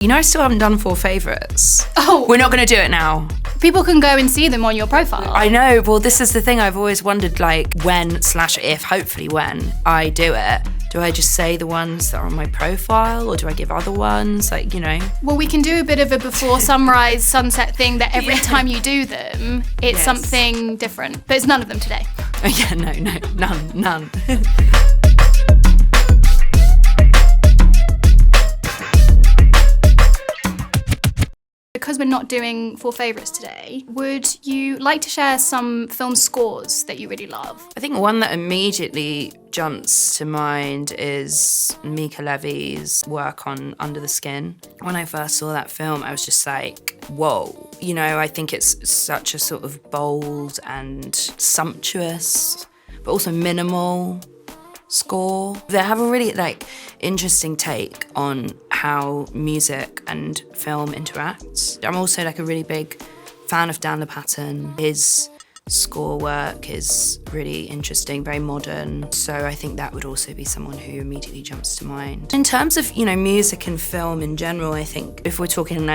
You know, I still haven't done 4 favourites. Oh. We're not going to do it now. People can go and see them on your profile. I know. Well, this is the thing. I've always wondered, like, when/if, hopefully when I do it, do I just say the ones that are on my profile or do I give other ones? Like, you know. Well, we can do a bit of a before sunrise, sunset thing that every time you do them, it's something different. But it's none of them today. Yeah, no, none. Because we're not doing 4 favourites today, would you like to share some film scores that you really love? I think one that immediately jumps to mind is Mika Levy's work on Under the Skin. When I first saw that film, I was just like, whoa. You know, I think it's such a sort of bold and sumptuous, but also minimal score. They have a really interesting take on how music and film interact. I'm also a really big fan of Dan LaPatten. His score work is really interesting, very modern. So I think that would also be someone who immediately jumps to mind. In terms of, music and film in general, I think if we're talking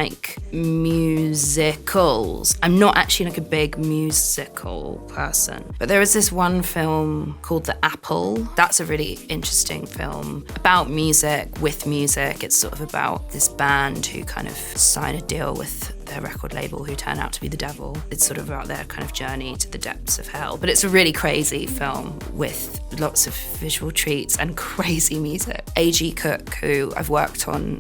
musicals, I'm not actually a big musical person, but there is this one film called The Apple. That's a really interesting film about music, with music. It's sort of about this band who kind of sign a deal with their record label who turn out to be the devil. It's sort of about their kind of journey to the depths of hell. But it's a really crazy film with lots of visual treats and crazy music. A.G. Cook, who I've worked on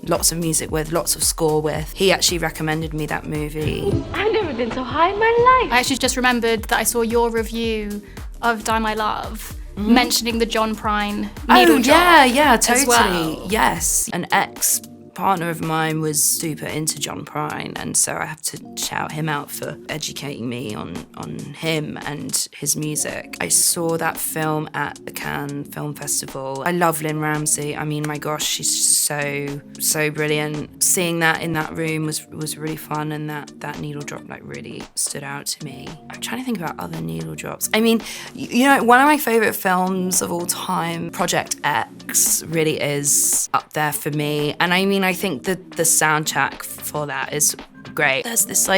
lots of music with, lots of score with, he actually recommended me that movie. I've never been so high in my life. I actually just remembered that I saw your review of Die My Love mentioning the John Prine needle drop. Yeah, totally. As well. Yes. An ex-partner of mine was super into John Prine, and so I have to shout him out for educating me on him and his music. I saw that film at the Cannes Film Festival. I love Lynn Ramsey. I mean, my gosh, she's so brilliant. Seeing that in that room was really fun, and that needle drop really stood out to me. I'm trying to think about other needle drops. I mean, one of my favourite films of all time, Project X, really is up there for me. And I mean, I think that the soundtrack for that is great. There's this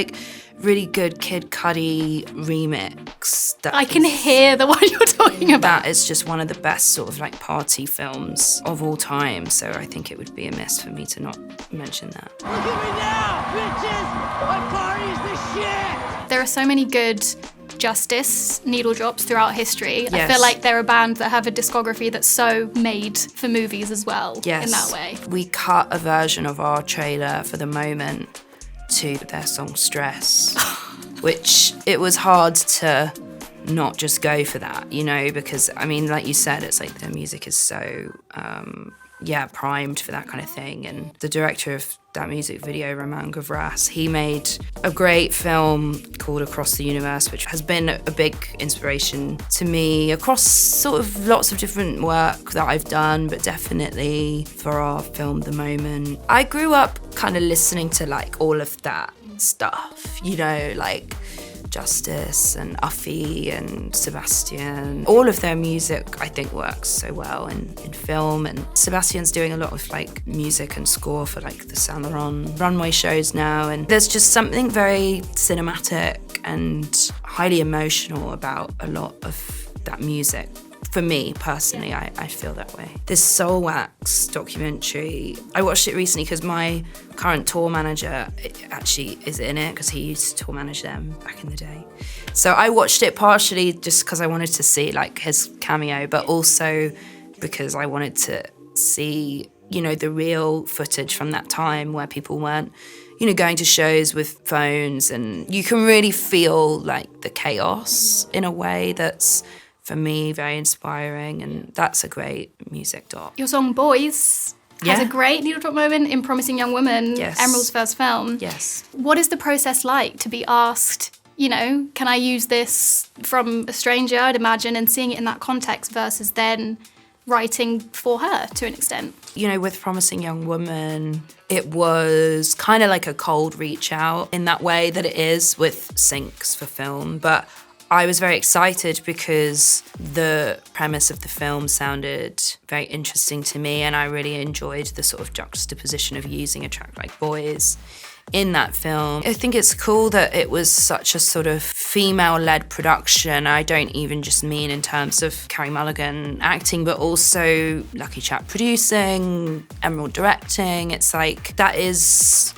really good Kid Cudi remix. I can hear the one you're talking about. That is just one of the best sort of party films of all time. So I think it would be amiss for me to not mention that. Look at me now, bitches! My party's the shit! There are so many good Justice needle drops throughout history. Yes. I feel like they're a band that have a discography that's so made for movies as well. Yes. In that way. We cut a version of our trailer for the moment to their song Stress, which it was hard to not just go for that, because I mean, like you said, it's their music is so primed for that kind of thing. And the director of that music video, Roman Gavras, he made a great film called Across the Universe, which has been a big inspiration to me across sort of lots of different work that I've done, but definitely for our film The Moment. I grew up kind of listening to all of that stuff, Justice and Uffy and Sebastian. All of their music, I think, works so well in film. And Sebastian's doing a lot of music and score for the Saint Laurent runway shows now. And there's just something very cinematic and highly emotional about a lot of that music. For me, personally, I feel that way. This Soul Wax documentary, I watched it recently because my current tour manager actually is in it because he used to tour manage them back in the day. So I watched it partially just because I wanted to see his cameo, but also because I wanted to see, the real footage from that time where people weren't, going to shows with phones, and you can really feel the chaos in a way that's, for me, very inspiring, and that's a great music doc. Your song Boys has a great needle drop moment in Promising Young Woman, Emerald's first film. Yes. What is the process like to be asked, can I use this from a stranger, I'd imagine, and seeing it in that context versus then writing for her to an extent? With Promising Young Woman, it was kind of like a cold reach out in that way that it is with syncs for film, but I was very excited because the premise of the film sounded very interesting to me, and I really enjoyed the sort of juxtaposition of using a track like Boys in that film. I think it's cool that it was such a sort of female-led production. I don't even just mean in terms of Carey Mulligan acting, but also Lucky Chap producing, Emerald directing. It's like, that is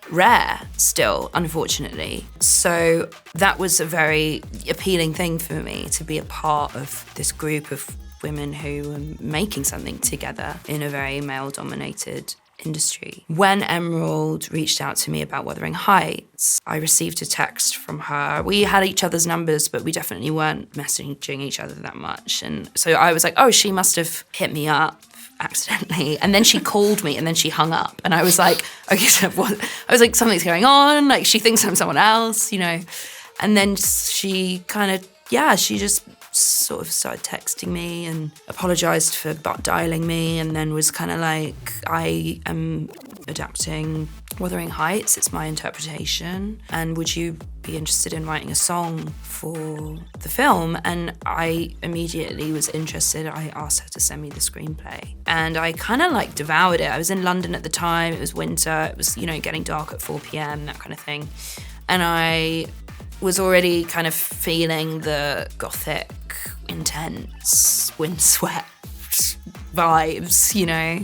rare still, unfortunately. So that was a very appealing thing for me, to be a part of this group of women who were making something together in a very male-dominated industry. When Emerald reached out to me about Wuthering Heights, I received a text from her. We had each other's numbers, but we definitely weren't messaging each other that much. And so I was like, oh, she must have hit me up accidentally. And then she called me and then she hung up. And I was like, okay, so what? I was like, something's going on. Like, she thinks I'm someone else, you know. And then she kind of, she just sort of started texting me and apologised for butt dialing me, and then was kind of like, I am adapting Wuthering Heights, it's my interpretation, and would you be interested in writing a song for the film? And I immediately was interested. I asked her to send me the screenplay, and I kind of like devoured it. I was in London at the time, it was winter, it was, you know, getting dark at 4 p.m, that kind of thing, and I was already kind of feeling the gothic, intense, windswept vibes, you know.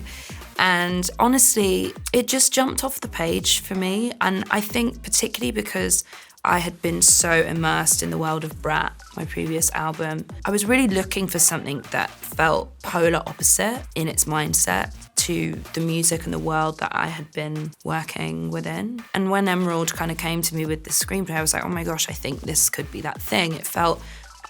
And honestly, it just jumped off the page for me. And I think particularly because I had been so immersed in the world of BRAT, my previous album, I was really looking for something that felt polar opposite in its mindset to the music and the world that I had been working within. And when Emerald kind of came to me with the screenplay, I was like, oh my gosh, I think this could be that thing. It felt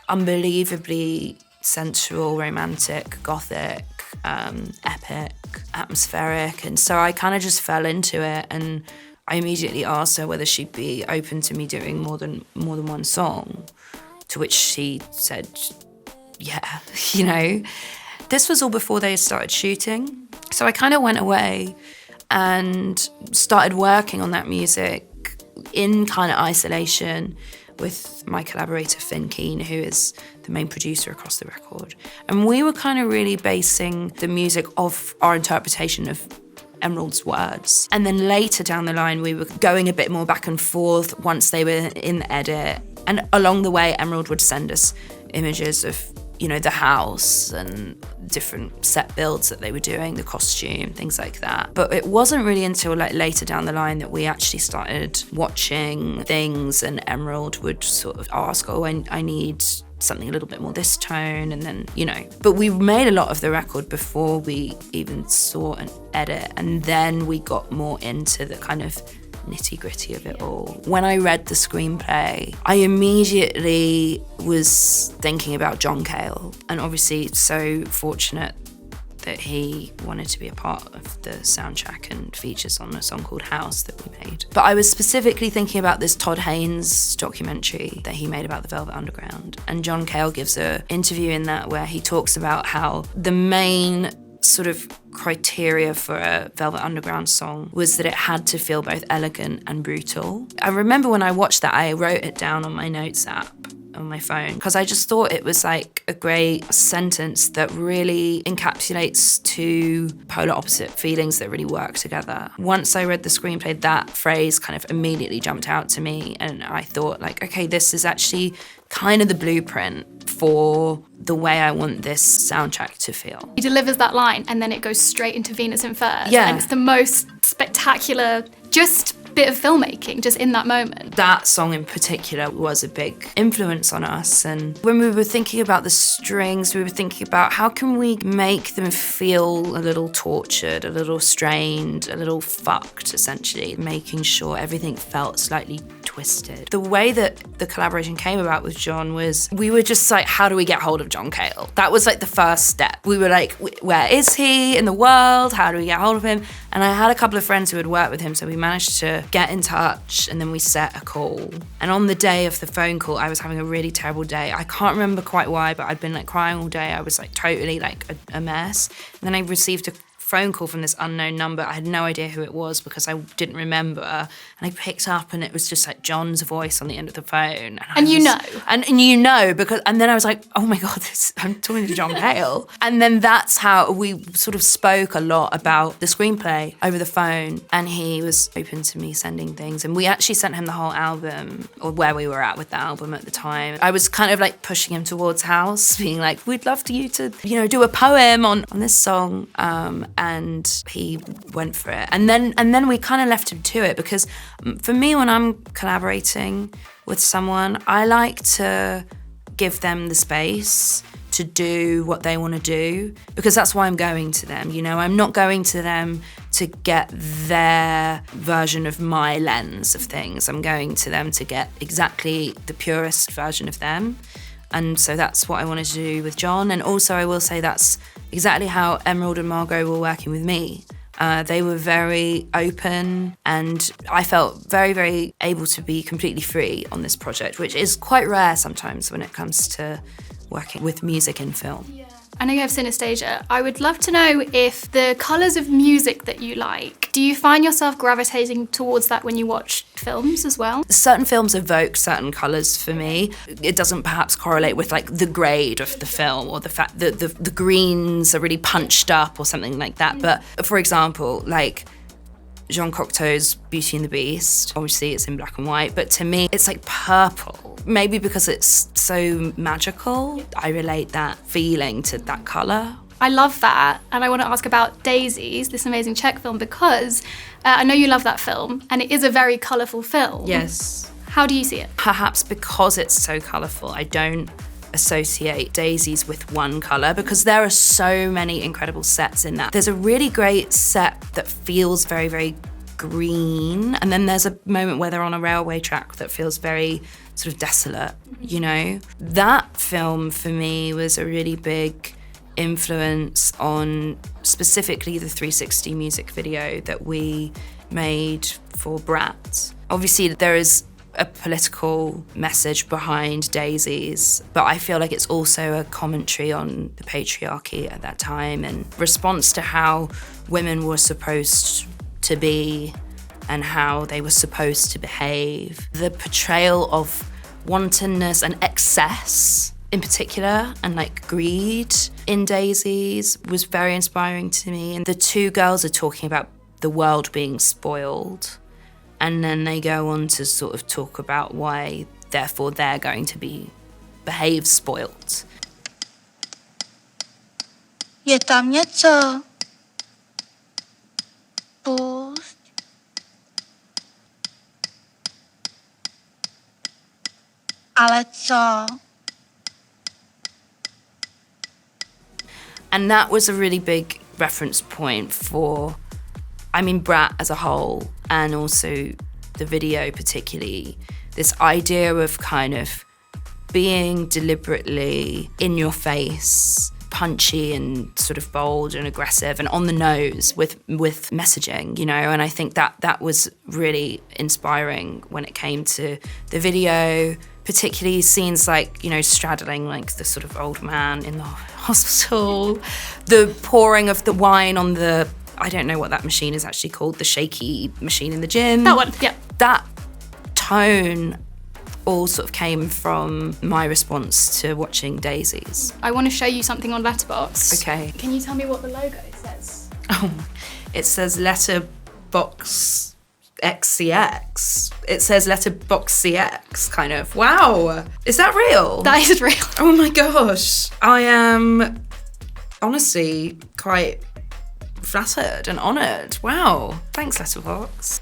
unbelievably sensual, romantic, gothic, epic, atmospheric. And so I kind of just fell into it, and I immediately asked her whether she'd be open to me doing more than one song, to which she said, yeah, you know. This was all before they started shooting. So I kind of went away and started working on that music in kind of isolation with my collaborator Finn Keane, who is the main producer across the record. And we were kind of really basing the music off our interpretation of Emerald's words. And then later down the line, we were going a bit more back and forth once they were in the edit. And along the way, Emerald would send us images of, you know, the house and different set builds that they were doing, the costume, things like that. But it wasn't really until like later down the line that we actually started watching things, and Emerald would sort of ask, oh, I need something a little bit more this tone, and then, you know. But we made a lot of the record before we even saw an edit, and then we got more into the kind of nitty-gritty of it all. When I read the screenplay, I immediately was thinking about John Cale, and obviously so fortunate that he wanted to be a part of the soundtrack and features on a song called House that we made. But I was specifically thinking about this Todd Haynes documentary that he made about the Velvet Underground. And John Cale gives an interview in that where he talks about how the main sort of criteria for a Velvet Underground song was that it had to feel both elegant and brutal. I remember when I watched that, I wrote it down on my notes app on my phone, because I just thought it was like a great sentence that really encapsulates two polar opposite feelings that really work together. Once I read the screenplay, that phrase kind of immediately jumped out to me, and I thought like, okay, this is actually kind of the blueprint for the way I want this soundtrack to feel. He delivers that line and then it goes straight into Venus in Furs. Yeah. And it's the most spectacular, just bit of filmmaking just in that moment. That song in particular was a big influence on us, and when we were thinking about the strings, we were thinking about how can we make them feel a little tortured, a little strained, a little fucked, essentially, making sure everything felt slightly twisted. The way that the collaboration came about with John was, we were just like, how do we get hold of John Cale? That was like the first step. We were like, where is he in the world? How do we get hold of him? And I had a couple of friends who had worked with him, so we managed to get in touch, and then we set a call. And on the day of the phone call, I was having a really terrible day. I can't remember quite why, but I'd been like crying all day. I was like totally like a mess. And then I received a phone call from this unknown number. I had no idea who it was because I didn't remember. And I picked up and it was just like John's voice on the end of the phone. And you know, because, and then I was like, oh my God, I'm talking to John Cale. And then that's how we sort of spoke a lot about the screenplay over the phone. And he was open to me sending things. And we actually sent him the whole album, or where we were at with the album at the time. I was kind of like pushing him towards house, being like, we'd love you to, do a poem on this song. And he went for it. And then we kind of left him to it, because for me, when I'm collaborating with someone, I like to give them the space to do what they want to do, because that's why I'm going to them. I'm not going to them to get their version of my lens of things. I'm going to them to get exactly the purest version of them. And so that's what I wanted to do with John. And also I will say that's exactly how Emerald and Margot were working with me. They were very open, and I felt very, very able to be completely free on this project, which is quite rare sometimes when it comes to working with music in film. Yeah. I know you have synesthesia. I would love to know if the colours of music that you like, do you find yourself gravitating towards that when you watch films as well? Certain films evoke certain colours for me. It doesn't perhaps correlate with like the grade of the film or the fact that the greens are really punched up or something like that. But for example, like Jean Cocteau's Beauty and the Beast, obviously it's in black and white, but to me it's like purple. Maybe because it's so magical, I relate that feeling to that colour. I love that, and I want to ask about Daisies, this amazing Czech film, because I know you love that film, and it is a very colourful film. Yes. How do you see it? Perhaps because it's so colourful, I don't associate Daisies with one colour, because there are so many incredible sets in that. There's a really great set that feels very, very green, and then there's a moment where they're on a railway track that feels very sort of desolate, That film for me was a really big influence on specifically the 360 music video that we made for BRAT. Obviously there is a political message behind Daisies, but I feel like it's also a commentary on the patriarchy at that time and response to how women were supposed to be and how they were supposed to behave. The portrayal of wantonness and excess in particular, and like greed in Daisies, was very inspiring to me. And the two girls are talking about the world being spoiled, and then they go on to sort of talk about why, therefore, they're going to behave spoiled. Je tam něco? Pusť. Ale co? And that was a really big reference point for, BRAT as a whole, and also the video particularly. This idea of kind of being deliberately in your face, punchy and sort of bold and aggressive and on the nose with messaging, and I think that was really inspiring when it came to the video, particularly scenes like, straddling like the sort of old man in the hospital, the pouring of the wine on the, I don't know what that machine is actually called, the shaky machine in the gym. That one, yeah. That tone all sort of came from my response to watching Daisies. I want to show you something on Letterboxd. Okay. Can you tell me what the logo says? Oh, it says Letterboxd XCX. It says Letterboxd CX, kind of. Wow. Is that real? That is real. Oh my gosh. I am honestly quite flattered and honoured. Wow. Thanks, Letterboxd.